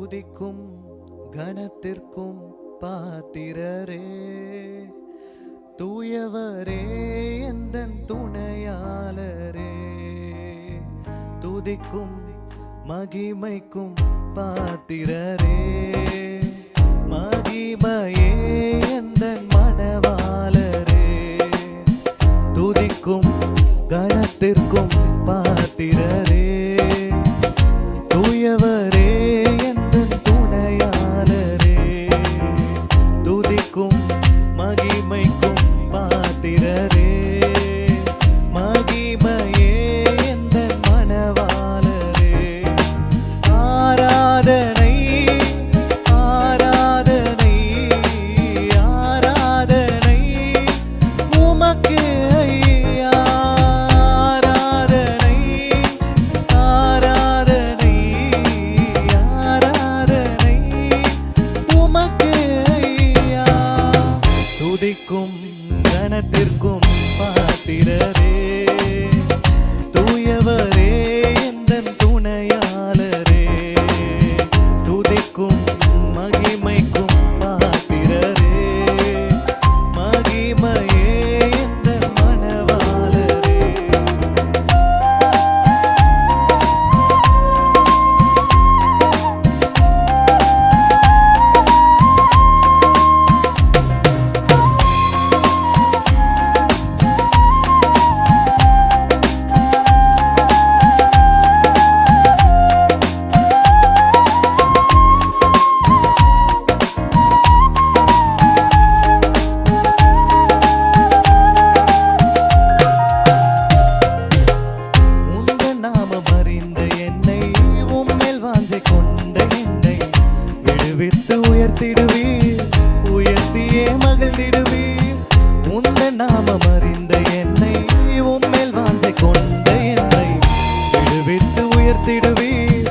துதிக்கும் கணத்திற்கும் பாத்திரரே, தூயவரே எந்தன் துணையாளரே. துதிக்கும் மகிமைக்கும் பாத்திரரே, மகிமையே எந்தன் மணவாளரே. துதிக்கும் கணத்திற்கும் பாத்திரரே, தூயவரே எந்தன் துணையாளரே. துதிக்கும் மகிமைக்கும் பாத்திரரே, மகிமையே எந்தன் மணவாளரே. ஆராதனை ஆராதனை ஆராதனை உமக்கே ஐயா. ஆராதனை ஆராதனை ஆராதனை உமக்கே ஐயா. துதிக்கும் கணத்திற்கும் பாத்திரரே, தூயவரே எந்தன் துணையாளரே. துதிக்கும் மகிமைக்கும் பாத்திரரே, மகிமையே எந்தன் மணவாளரே. உந்தன் நாமம் அறிந்த என்னை, உம்மேல் வாஞ்சை கொண்ட என்னை விடுவித்து உயர்த்திடுவீர், உயர்த்தியே மகிழ்ந்திடுவீர். உந்தன் நாமம் அறிந்த என்னை, உம்மேல் வாஞ்சை கொண்ட என்னை விடுவித்து உயர்த்திடுவீர்,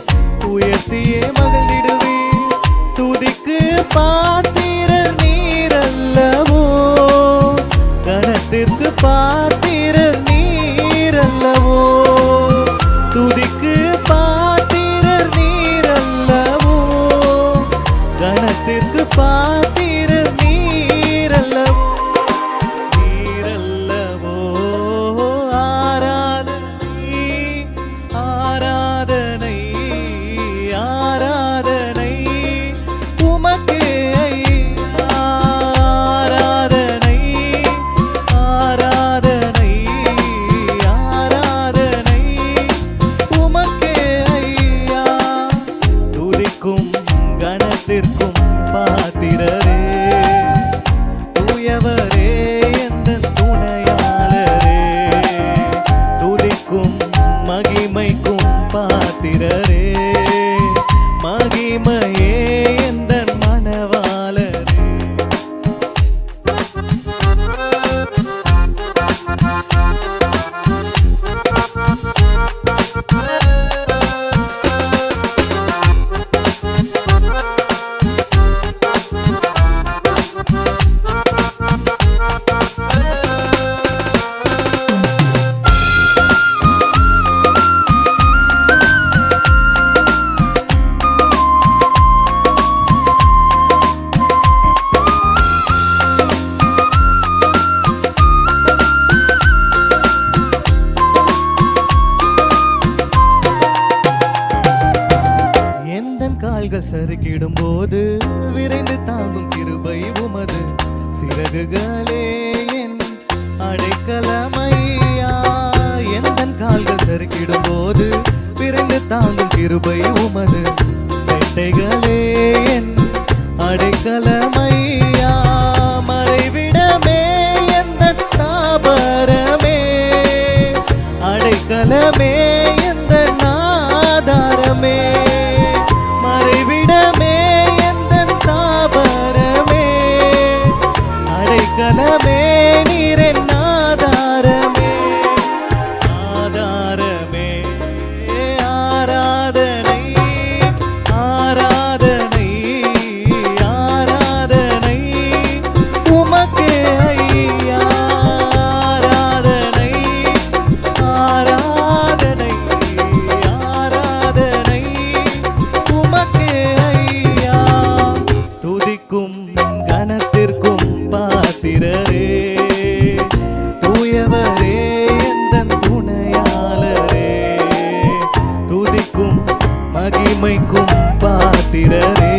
உயர்த்தியே மகிழ்ந்திடுவீர். துதிக்கு பாத்திரர் நீரல்லவோ, கணத்திற்கு பாத்திரர் நீரல்லவோ. துதிக்கு பாத்திரர் நீரல்லவோ, கணத்திற்கு பாத்திரர் நீரல்லவோ. நீரல்லவோ. ஆராதனை ஆராதனை ஆராதனை உமக்கே ஐயா. ஆராதனை ஆராதனை ஆராதனை உமக்கே ஐயா. துதிக்கும் கணத்திற்கும் பாத்திரரே, தூயவரே எந்தன் துணையாளரே. துதிக்கும் மகிமைக்கும் பாத்திரரே, மகிமையே எந்தன் மணவாளரே. எந்தன் கால்கள் சறுக்கிடும் போது விரைந்து தாங்கும் கிருபை உமது. சிறகுகளே என் அடைக்கலமையா. எந்தன் கால்கள் சறுக்கிடும் போது விரைந்து தாங்கும் கிருபை உமது. செட்டைகளே என் அடைக்கலமையா. மறைவிடமே எந்தன் தாபரமே, அடைக்கலமே எந்தன் ஆதாரமே. மறைவிடமே எந்தன் தாபரமே, அடைக்கலமே நீரென் ஆதாரமே. ஆதாரமே. ஆராதனை மகிமைக்கும் பாத்திரரே